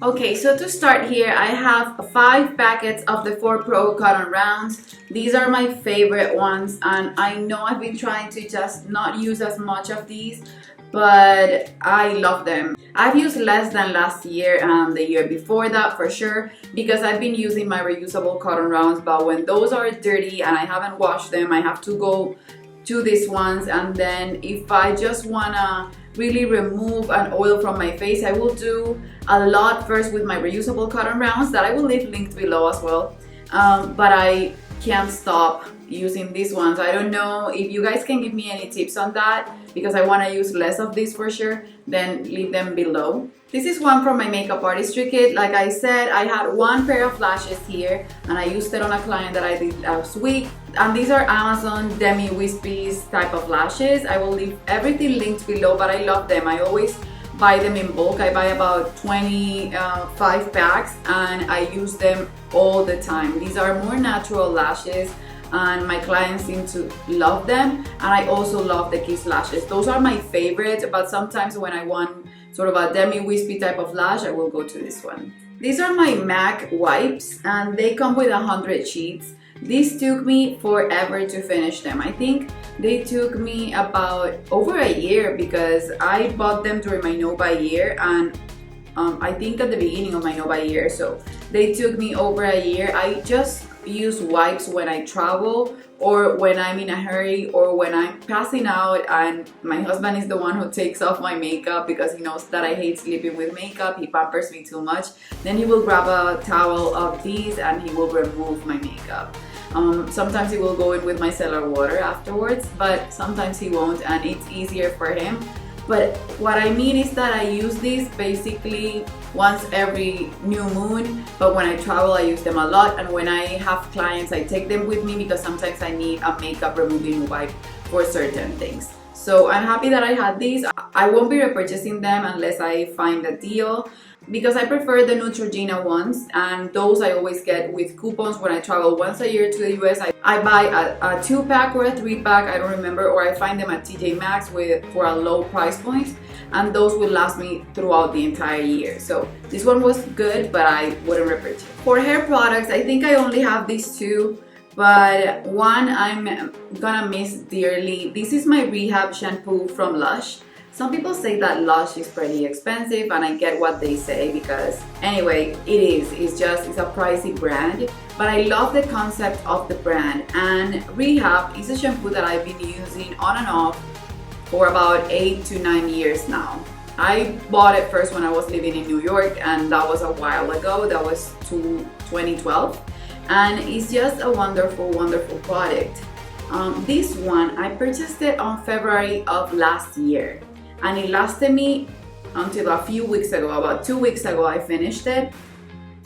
Okay, so to start here, I have 5 packets of the 4 Pro Cotton Rounds. These are my favorite ones, and I know I've been trying to just not use as much of these, but I love them. I've used less than last year and the year before that for sure, because I've been using my reusable cotton rounds, but when those are dirty and I haven't washed them, I have to go to these ones. And then if I just wanna really remove an oil from my face, I will do a lot first with my reusable cotton rounds that I will leave linked below as well. But I can't stop using these ones. I don't know if you guys can give me any tips on that, because I want to use less of this for sure. Then leave them below. This is one from my makeup artistry kit. Like I said, I had 1 pair of lashes here and I used it on a client that I did last week. And these are Amazon Demi Wispies type of lashes. I will leave everything linked below, but I love them. I always buy them in bulk. I buy about 25 packs and I use them all the time. These are more natural lashes and my clients seem to love them, and I also love the Kiss lashes. Those are my favorite, but sometimes when I want sort of a demi wispy type of lash, I will go to this one. These are my MAC wipes and they come with 100 sheets. These took me forever to finish them. I think they took me about over a year, because I bought them during my no-buy year, and I think at the beginning of my no-buy year, so they took me over a year. I just use wipes when I travel or when I'm in a hurry or when I'm passing out and my husband is the one who takes off my makeup because he knows that I hate sleeping with makeup. He pampers me too much. Then he will grab a towel of these and he will remove my makeup. Sometimes he will go in with micellar water afterwards, but sometimes he won't, and it's easier for him. But what I mean is that I use these basically once every new moon, but when I travel I use them a lot, and when I have clients I take them with me because sometimes I need a makeup removing wipe for certain things. So I'm happy that I had these. I won't be repurchasing them unless I find a deal, because I prefer the Neutrogena ones, and those I always get with coupons when I travel once a year to the US. I buy a 2-pack or a 3-pack, I don't remember, or I find them at TJ Maxx for a low price point, and those will last me throughout the entire year. So this one was good, but I wouldn't repurchase. For hair products, I think I only have these 2, but one I'm gonna miss dearly. This is my Rehab shampoo from Lush. Some people say that Lush is pretty expensive, and I get what they say, because anyway, it is. It's a pricey brand, but I love the concept of the brand. And Rehab is a shampoo that I've been using on and off for about 8 to 9 years now. I bought it first when I was living in New York, and that was a while ago. That was 2012, and it's just a wonderful, wonderful product. This one, I purchased it on February of last year. And it lasted me until a few weeks ago. About 2 weeks ago I finished it,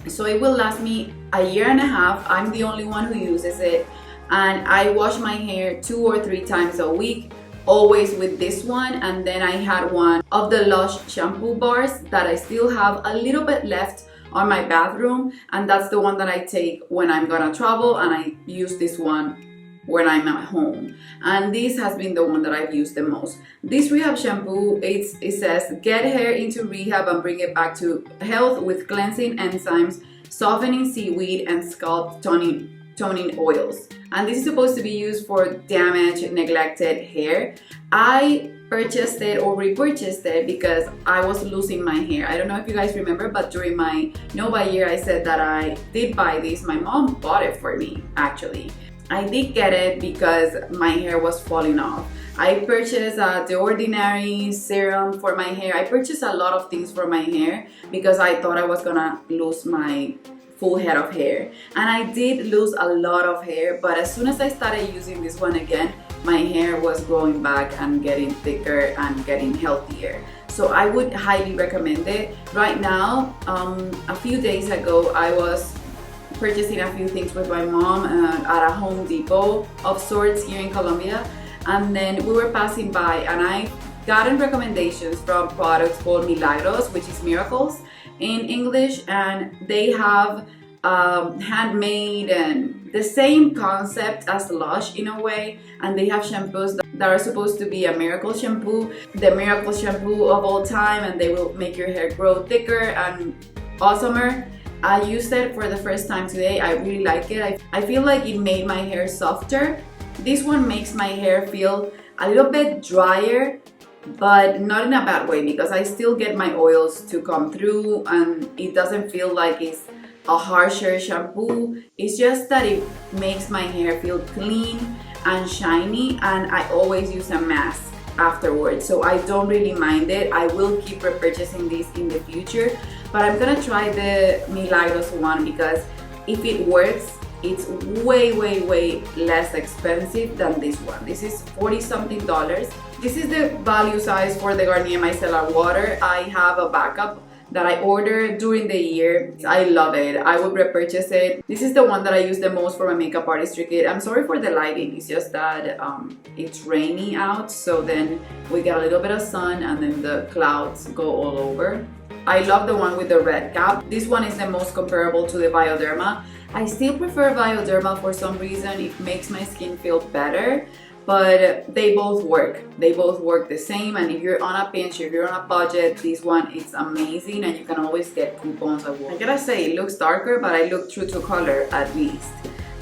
so it will last me a year and a half. I'm the only one who uses it, and I wash my hair 2 or 3 times a week, always with this one. And then I had one of the Lush shampoo bars that I still have a little bit left on my bathroom, and that's the one that I take when I'm gonna travel, and I use this one when I'm at home. And this has been the one that I've used the most. This Rehab shampoo, it says get hair into rehab and bring it back to health with cleansing enzymes, softening seaweed, and scalp toning oils. And this is supposed to be used for damaged, neglected hair. I purchased it or repurchased it because I was losing my hair. I don't know if you guys remember, but during my no-buy year I said that I did buy this. My mom bought it for me, actually. I did get it because my hair was falling off. I purchased The Ordinary serum for my hair. I purchased a lot of things for my hair because I thought I was gonna lose my full head of hair. And I did lose a lot of hair, but as soon as I started using this one again, my hair was growing back and getting thicker and getting healthier. So I would highly recommend it. Right now, a few days ago, I was purchasing a few things with my mom at a Home Depot of sorts here in Colombia, and then we were passing by and I gotten recommendations from products called Milagros, which is miracles in English, and they have handmade and the same concept as Lush in a way, and they have shampoos that are supposed to be a miracle shampoo, the miracle shampoo of all time, and they will make your hair grow thicker and awesomer. I used it for the first time today. I really like it. I feel like it made my hair softer. This one makes my hair feel a little bit drier, but not in a bad way, because I still get my oils to come through and it doesn't feel like it's a harsher shampoo. It's just that it makes my hair feel clean and shiny, and I always use a mask afterwards, so I don't really mind it. I will keep repurchasing these in the future, but I'm gonna try the Milagros one because if it works, it's way less expensive than this one. This is $40 something. This is the value size for the Garnier Micellar water. I have a backup that I ordered during the year. I love it. I would repurchase it. This is the one that I use the most for my makeup artistry kit. I'm sorry for the lighting. It's just that it's rainy out, so then we get a little bit of sun and then the clouds go all over. I love the one with the red cap. This one is the most comparable to the Bioderma. I still prefer Bioderma for some reason. It makes my skin feel better, but they both work. They both work the same, and if you're on a pinch, if you're on a budget, this one is amazing, and you can always get coupons as well. I gotta say, it looks darker, but I look true to color at least.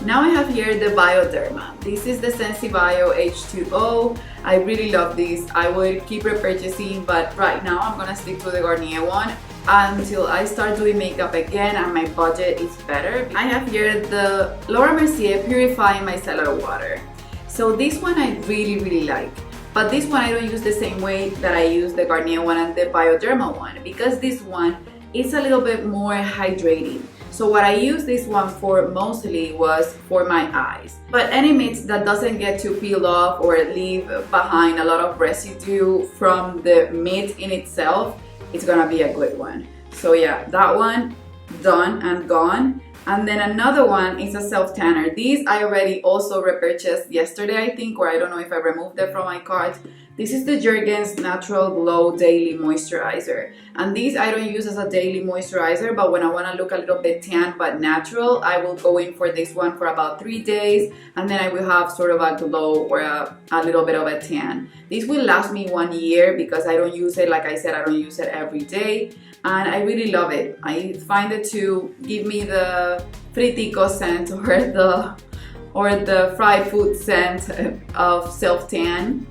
Now I have here the Bioderma. This is the Sensibio H2O. I really love this. I would keep repurchasing, but right now I'm gonna stick to the Garnier one until I start doing makeup again and my budget is better. I have here the Laura Mercier Purifying Micellar Water. So this one I really like, but this one I don't use the same way that I use the Garnier one and the Bioderma one, because this one is a little bit more hydrating. So what I use this one for mostly was for my eyes. But any mitt that doesn't get to peel off or leave behind a lot of residue from the mitt in itself, it's gonna be a good one. So yeah, that one done and gone. And then another one is a self tanner. These I already also repurchased yesterday, I think, or I don't know if I removed them from my cart. This is the Jergens Natural Glow Daily Moisturizer. And these I don't use as a daily moisturizer, but when I want to look a little bit tan but natural, I will go in for this one for about 3 days, and then I will have sort of a glow or a little bit of a tan. This will last me 1 year because I don't use it, like I said, I don't use it every day. And I really love it. I find it to give me the fritico scent or the fried food scent of self-tan.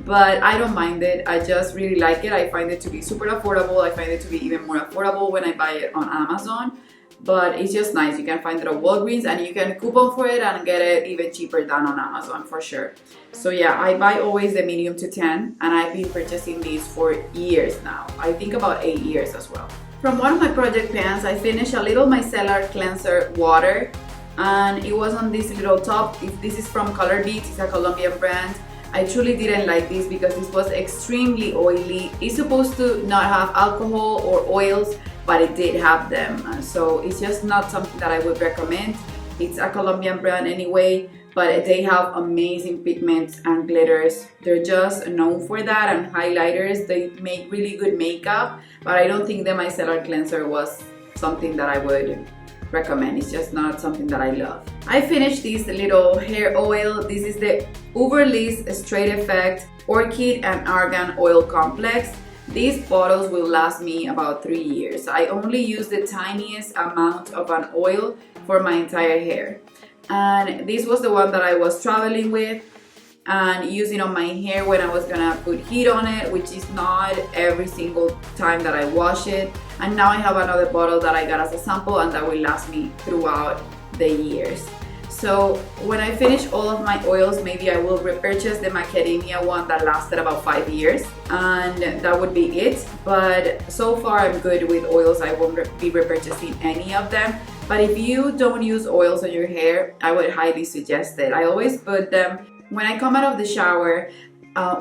But I don't mind it. I just really like it. I find it to be super affordable. I find it to be even more affordable when I buy it on Amazon. But it's just nice. You can find it at Walgreens and you can coupon for it and get it even cheaper than on Amazon for sure. So yeah, I buy always the medium to 10, and I've been purchasing these for years now. I think about 8 years as well. From one of my project pans, I finished a little micellar cleanser water, and it was on this little top. This is from Color Beats. It's a Colombian brand. I truly didn't like this because this was extremely oily. It's supposed to not have alcohol or oils, but it did have them. So it's just not something that I would recommend. It's a Colombian brand anyway, but they have amazing pigments and glitters. They're just known for that, and highlighters. They make really good makeup, but I don't think the micellar cleanser was something that I would recommend. It's just not something that I love. I finished this little hair oil. This is the Uberliss Straight Effect Orchid and Argan Oil Complex. These bottles will last me about 3 years. I only use the tiniest amount of an oil for my entire hair. And this was the one that I was traveling with and using on my hair when I was gonna put heat on it, which is not every single time that I wash it. And now I have another bottle that I got as a sample, and that will last me throughout the years. So when I finish all of my oils, maybe I will repurchase the macadamia one that lasted about 5 years, and that would be it. But so far I'm good with oils. I won't be repurchasing any of them. But if you don't use oils on your hair, I would highly suggest it. I always put them when I come out of the shower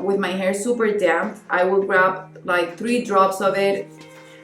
with my hair super damp. I will grab like 3 drops of it,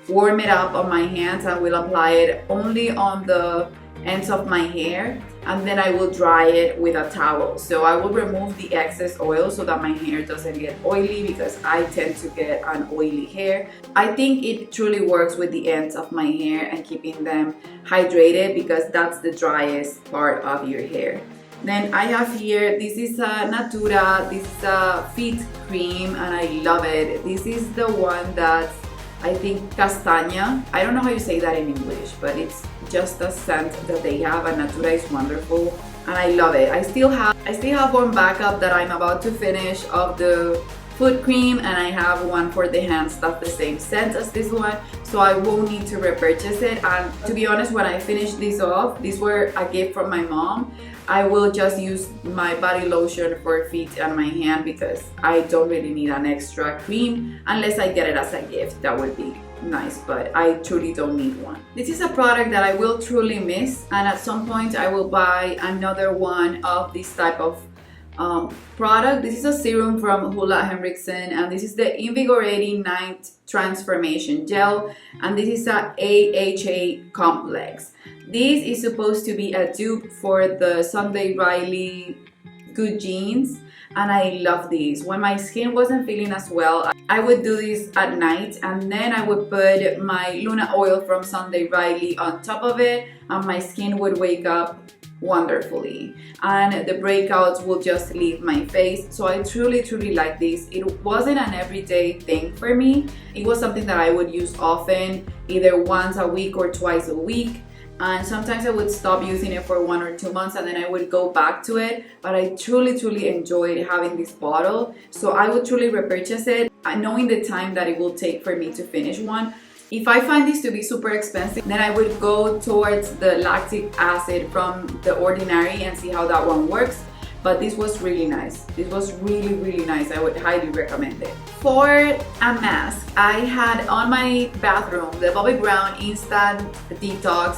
warm it up on my hands, and will apply it only on the ends of my hair, and then I will dry it with a towel. So I will remove the excess oil so that my hair doesn't get oily, because I tend to get an oily hair. I think it truly works with the ends of my hair and keeping them hydrated, because that's the driest part of your hair. Then I have here, this is a Natura, this is a feet cream, and I love it. This is the one that I think castaña. I don't know how you say that in English, but it's just a scent that they have, and Natura is wonderful, and I love it. I still have one backup that I'm about to finish of the foot cream, and I have one for the hands that's the same scent as this one, so I won't need to repurchase it. And to be honest, when I finish these off, these were a gift from my mom, I will just use my body lotion for feet and my hand because I don't really need an extra cream unless I get it as a gift. That would be nice, but I truly don't need one. This is a product that I will truly miss, and at some point I will buy another one of this type of product. This is a serum from Hula Henriksen, and this is the Invigorating Night Transformation Gel, and this is a AHA complex. This is supposed to be a dupe for the Sunday Riley Good Genes, and I love these. When my skin wasn't feeling as well, I would do this at night, and then I would put my Luna oil from Sunday Riley on top of it, and my skin would wake up wonderfully, and the breakouts will just leave my face. So I truly like this. It wasn't an everyday thing for me. It was something that I would use often, either once a week or twice a week, and sometimes I would stop using it for 1 or 2 months and then I would go back to it. But I truly enjoyed having this bottle, so I would truly repurchase it, knowing the time that it will take for me to finish one. If I find this to be super expensive, then I would go towards the lactic acid from The Ordinary and see how that one works. But this was really nice. This was really nice. I would highly recommend it. For a mask, I had on my bathroom the Bobbi Brown Instant Detox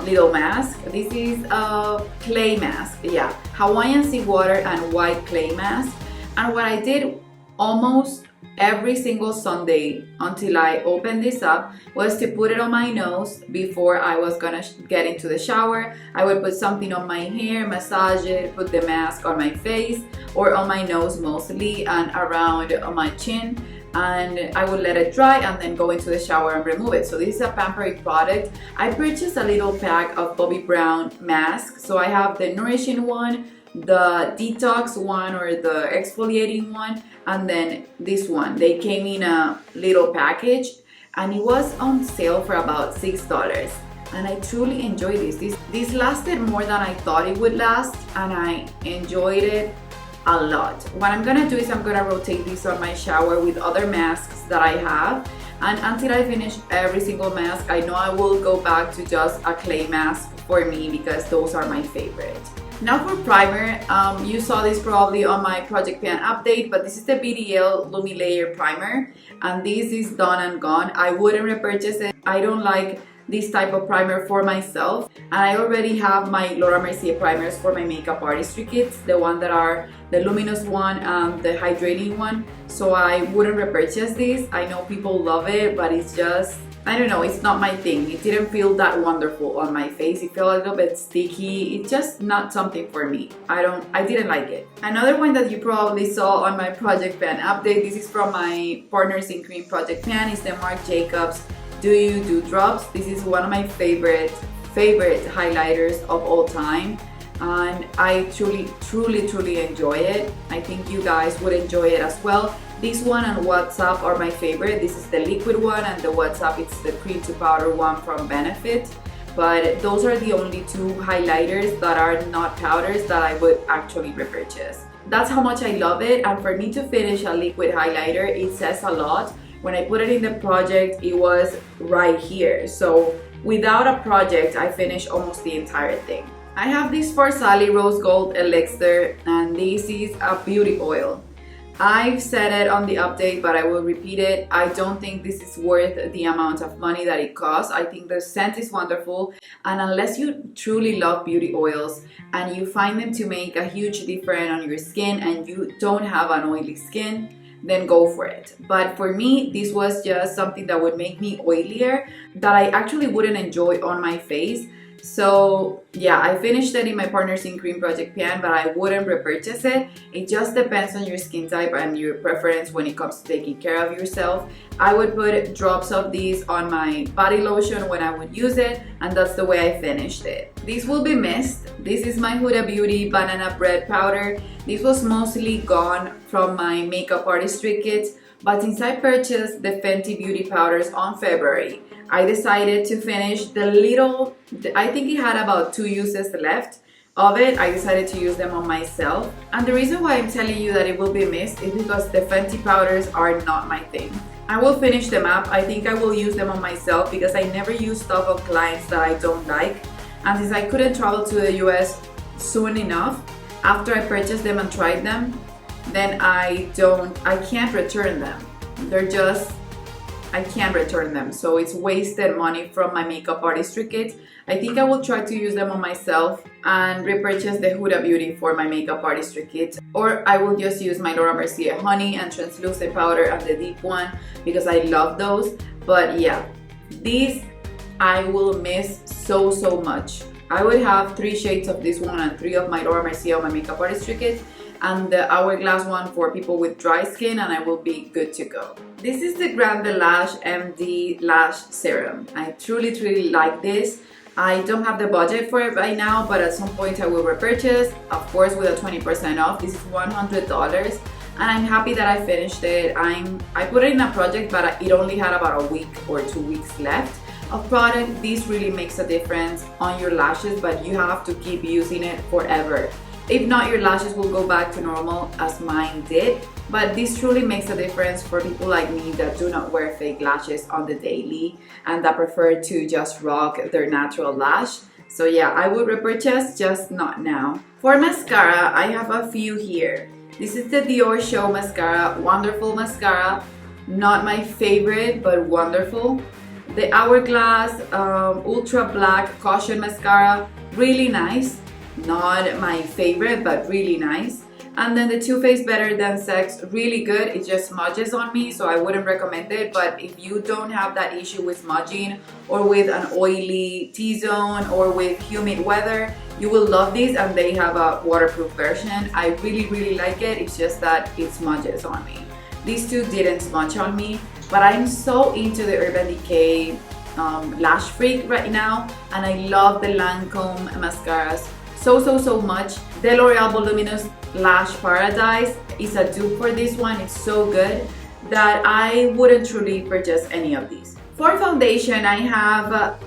little mask. This is a clay mask. Yeah, Hawaiian seawater and white clay mask. And what I did almost every single Sunday until I opened this up was to put it on my nose before I was gonna get into the shower. I would put something on my hair, massage it, put the mask on my face or on my nose mostly, and around on my chin, and I would let it dry and then go into the shower and remove it. So this is a pampering product. I purchased a little pack of Bobbi Brown masks. So I have the nourishing one, the detox one or the exfoliating one, and then this one. They came in a little package and it was on sale for about $6, and I truly enjoyed this. This lasted more than I thought it would last, and I enjoyed it a lot. What I'm gonna do is I'm gonna rotate this on my shower with other masks that I have, and until I finish every single mask, I know I will go back to just a clay mask for me because those are my favorite. Now for primer, you saw this probably on my Project Pan update, but this is the BDL Lumi Layer Primer, and this is done and gone. I wouldn't repurchase it. I don't like this type of primer for myself, and I already have my Laura Mercier primers for my makeup artistry kits, the one that are the luminous one and the hydrating one, so I wouldn't repurchase this. I know people love it, but it's just, I don't know, it's not my thing. It didn't feel that wonderful on my face. It felt a little bit sticky. It's just not something for me. I didn't like it. Another one that you probably saw on my Project Pan update, this is from my Partners in Cream Project Pan, is the Marc Jacobs Do You Do Drops. This is one of my favorite highlighters of all time, and I truly enjoy it. I think you guys would enjoy it as well. This one and WhatsApp are my favorite. This is the liquid one, and the WhatsApp, it's the cream to powder one from Benefit. But those are the only two highlighters that are not powders that I would actually repurchase. That's how much I love it, and for me to finish a liquid highlighter, it says a lot. When I put it in the project, it was right here. So without a project, I finished almost the entire thing. I have this for Sally Rose Gold Elixir, and this is a beauty oil. I've said it on the update, but I will repeat it. I don't think this is worth the amount of money that it costs. I think the scent is wonderful, and unless you truly love beauty oils and you find them to make a huge difference on your skin and you don't have an oily skin, then go for it. But for me, this was just something that would make me oilier that I actually wouldn't enjoy on my face. So yeah, I finished it in my Partners in Cream Project Pan, but I wouldn't repurchase it. It just depends on your skin type and your preference when it comes to taking care of yourself. I would put drops of these on my body lotion when I would use it, and that's the way I finished it. This will be missed. This is my Huda Beauty Banana Bread Powder. This was mostly gone from my makeup artistry kit, But since I purchased the Fenty Beauty powders on February, I decided to finish the little, I think it had about 2 uses left of it. I decided to use them on myself. And the reason why I'm telling you that it will be missed is because the Fenty powders are not my thing. I will finish them up. I think I will use them on myself because I never use stuff on clients that I don't like. And since I couldn't travel to the US soon enough, after I purchased them and tried them, then I can't return them. I can't return them. So it's wasted money from my makeup artistry kit. I think I will try to use them on myself and repurchase the Huda Beauty for my makeup artistry kit. Or I will just use my Mercier Honey and translucent powder and the deep one because I love those. But yeah, these I will miss so much. I would have 3 shades of this one and 3 of my Mercier on my makeup artistry kit, and the hourglass one for people with dry skin, and I will be good to go. This is the Grande Lash MD Lash Serum. I truly like this. I don't have the budget for it right now, but at some point I will repurchase, of course with a 20% off. This is $100 and I'm happy that I finished it. I put it in a project, but it only had about a week or 2 weeks left of product. This really makes a difference on your lashes, but you have to keep using it forever. If not, your lashes will go back to normal as mine did. But this truly makes a difference for people like me that do not wear fake lashes on the daily and that prefer to just rock their natural lash. So yeah, I would repurchase, just not now. For mascara, I have a few here. This is the Dior Show mascara, wonderful mascara. Not my favorite, but wonderful. The Hourglass Ultra Black Caution Mascara, really nice. Not my favorite, but really nice. And then the Too Faced Better Than Sex, really good. It just smudges on me, so I wouldn't recommend it. But if you don't have that issue with smudging or with an oily T-zone or with humid weather, you will love these, and they have a waterproof version. I really like it. It's just that it smudges on me. These two didn't smudge on me, but I'm so into the Urban Decay Lash Freak right now, and I love the Lancome mascaras so much. The L'Oreal Voluminous Lash Paradise is a dupe for this one. It's so good that I wouldn't truly purchase any of these. For foundation, I have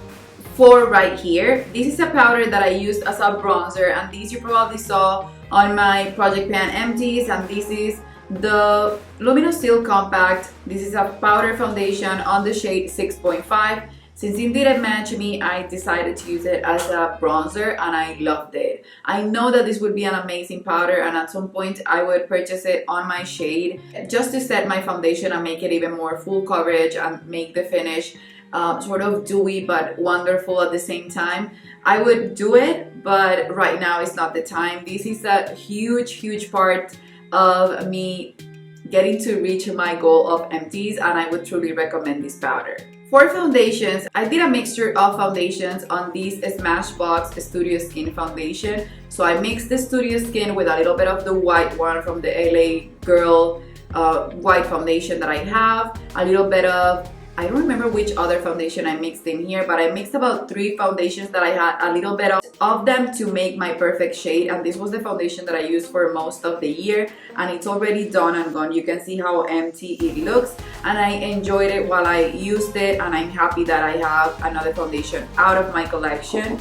4 right here. This is a powder that I used as a bronzer, and these you probably saw on my Project Pan Empties, and this is the Luminous Steel Compact. This is a powder foundation on the shade 6.5. Since it didn't match me, I decided to use it as a bronzer, and I loved it. I know that this would be an amazing powder, and at some point I would purchase it on my shade just to set my foundation and make it even more full coverage and make the finish sort of dewy but wonderful at the same time. I would do it, but right now is not the time. This is a huge part of me getting to reach my goal of Empties, and I would truly recommend this powder. For foundations, I did a mixture of foundations on this Smashbox Studio Skin foundation. So I mixed the Studio Skin with a little bit of the white one from the LA Girl white foundation that I have, a little bit of, I don't remember which other foundation I mixed in here, but I mixed about 3 foundations that I had a little bit of them to make my perfect shade. And this was the foundation that I used for most of the year, and it's already done and gone. You can see how empty it looks, and I enjoyed it while I used it, and I'm happy that I have another foundation out of my collection.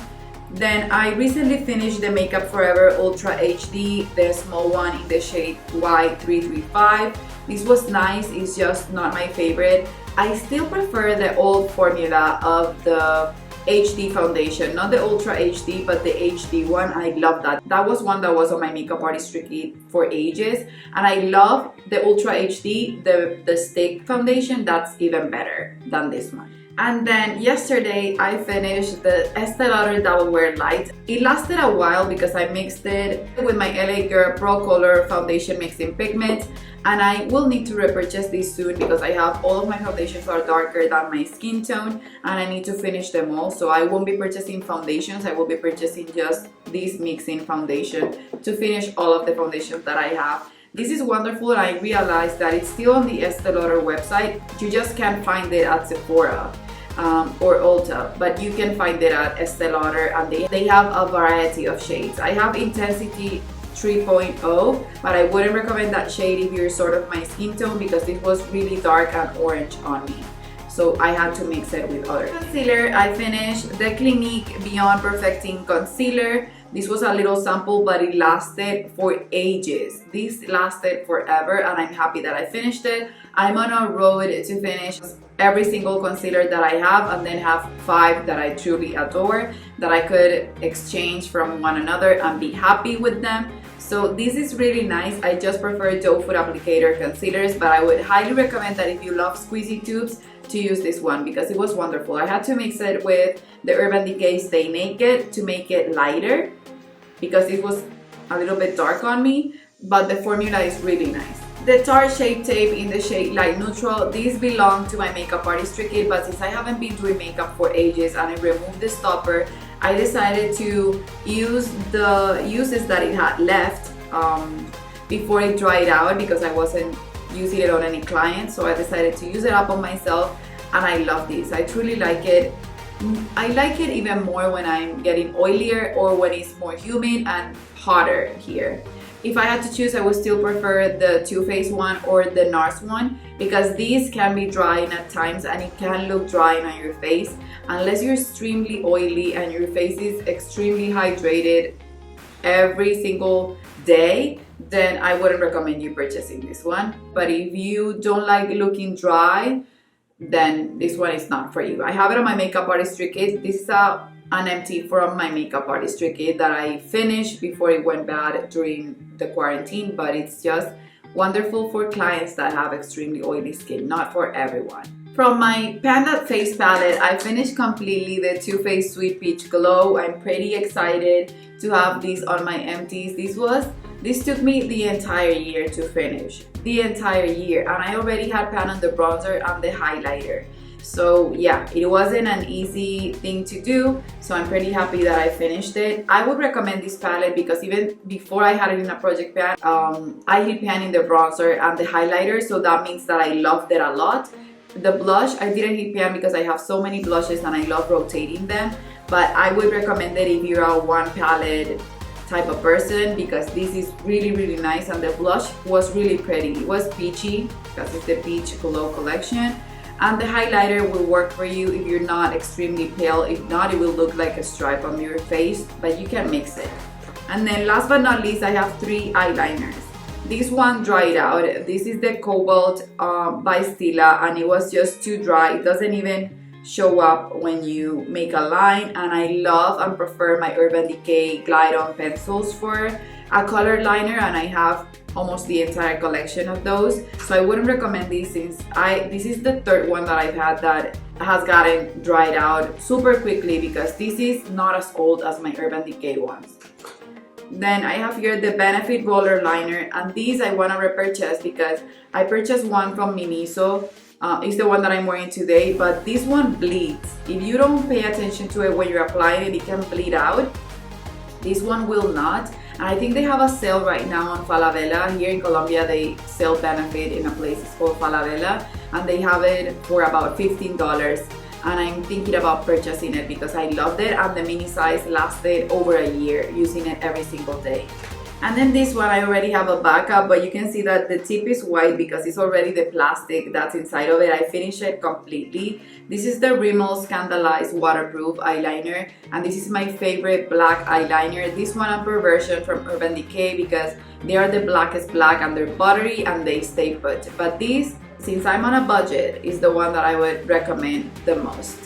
Then I recently finished the Makeup Forever Ultra HD, the small one in the shade Y335. This was nice, it's just not my favorite. I still prefer the old formula of the HD foundation, not the Ultra HD, but the HD one. I love that. That was one that was on my makeup artistry kit for ages, and I love the Ultra HD, the stick foundation. That's even better than this one. And then yesterday I finished the Estee Lauder Double Wear Light. It lasted a while because I mixed it with my LA Girl Pro Color Foundation Mixing Pigment, and I will need to repurchase this soon because I have all of my foundations are darker than my skin tone, and I need to finish them all. So I won't be purchasing foundations, I will be purchasing just this mixing foundation to finish all of the foundations that I have. This is wonderful, and I realized that it's still on the Estee Lauder website. You just can't find it at Sephora or Ulta, but you can find it at Estee Lauder, and they have a variety of shades. I have Intensity 3.0, but I wouldn't recommend that shade if you're sort of my skin tone because this was really dark and orange on me. So I had to mix it with other concealer. I finished the Clinique Beyond Perfecting Concealer. This was a little sample, but it lasted for ages. This lasted forever, and I'm happy that I finished it. I'm on a road to finish every single concealer that I have, and then have 5 that I truly adore, that I could exchange from one another and be happy with them. So this is really nice. I just prefer doe foot applicator concealers, but I would highly recommend that if you love squeezy tubes, to use this one because it was wonderful. I had to mix it with the Urban Decay Stay Naked to make it lighter because it was a little bit dark on me, but the formula is really nice. The Tarte Shape Tape in the shade Light Neutral. These belong to my makeup artistry kit, but since I haven't been doing makeup for ages and I removed the stopper, I decided to use the uses that it had left before it dried out because I wasn't using it on any client, so I decided to use it up on myself, and I love this. I truly like it. I like it even more when I'm getting oilier or when it's more humid and hotter here. If I had to choose, I would still prefer the Too Faced one or the NARS one because these can be drying at times and it can look drying on your face unless you're extremely oily and your face is extremely hydrated every single day. Then I wouldn't recommend you purchasing this one. But if you don't like looking dry, then this one is not for you. I have it on my makeup artistry kit. This is an empty from my makeup artistry kit that I finished before it went bad during the quarantine, but it's just wonderful for clients that have extremely oily skin, not for everyone. From my Panda Face Palette, I finished completely the Too Faced Sweet Peach Glow. I'm pretty excited to have these on my empties. This took me the entire year to finish. The entire year. And I already had pan on the bronzer and the highlighter. So yeah, it wasn't an easy thing to do. So I'm pretty happy that I finished it. I would recommend this palette because even before I had it in a project pan, I hit pan in the bronzer and the highlighter. So that means that I loved it a lot. The blush, I didn't hit pan because I have so many blushes and I love rotating them. But I would recommend it if you're a one palette type of person because this is really, really nice, and the blush was really pretty. It was peachy because it's the Peach Glow collection, and the highlighter will work for you if you're not extremely pale. If not, it will look like a stripe on your face, but you can mix it. And then last but not least, I have 3 eyeliners. This one dried out. This is the Cobalt by Stila, and it was just too dry. It doesn't even show up when you make a line, and I love and prefer my Urban Decay Glide On pencils for a color liner, and I have almost the entire collection of those. So I wouldn't recommend this since this is the 3rd one that I've had that has gotten dried out super quickly because this is not as old as my Urban Decay ones. Then I have here the Benefit Roller Liner, and these I want to repurchase because I purchased one from Miniso. It's the one that I'm wearing today, but this one bleeds. If you don't pay attention to it when you're applying it, it can bleed out. This one will not. And I think they have a sale right now on Falabella. Here in Colombia, they sell Benefit in a place called Falabella, and they have it for about $15. And I'm thinking about purchasing it because I loved it, and the mini size lasted over a year using it every single day. And then this one, I already have a backup, but you can see that the tip is white because it's already the plastic that's inside of it. I finished it completely. This is the Rimmel Scandalized Waterproof Eyeliner, and this is my favorite black eyeliner. This one and Perversion from Urban Decay because they are the blackest black and they're buttery and they stay put. But this, since I'm on a budget, is the one that I would recommend the most.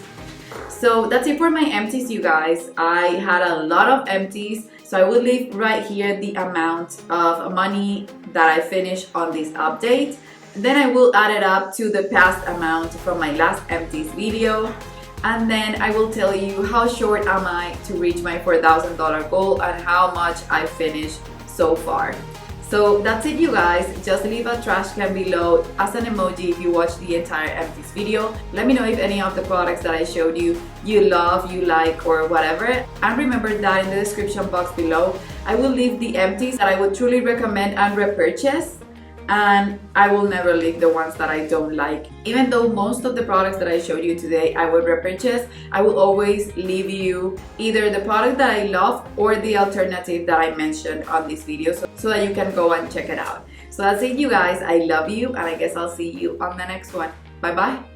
So that's it for my empties, you guys. I had a lot of empties. So I will leave right here the amount of money that I finished on this update. Then I will add it up to the past amount from my last empties video. And then I will tell you how short am I to reach my $4,000 goal and how much I finished so far. So that's it, you guys. Just leave a trash can below as an emoji if you watched the entire empties video. Let me know if any of the products that I showed you love, you like, or whatever. And remember that in the description box below, I will leave the empties that I would truly recommend and repurchase. and I will never leave the ones that I don't like. Even though most of the products that I showed you today I will repurchase, I will always leave you either the product that I love or the alternative that I mentioned on this video, so that you can go and check it out. So that's it, you guys. I love you, and I guess I'll see you on the next one. Bye bye.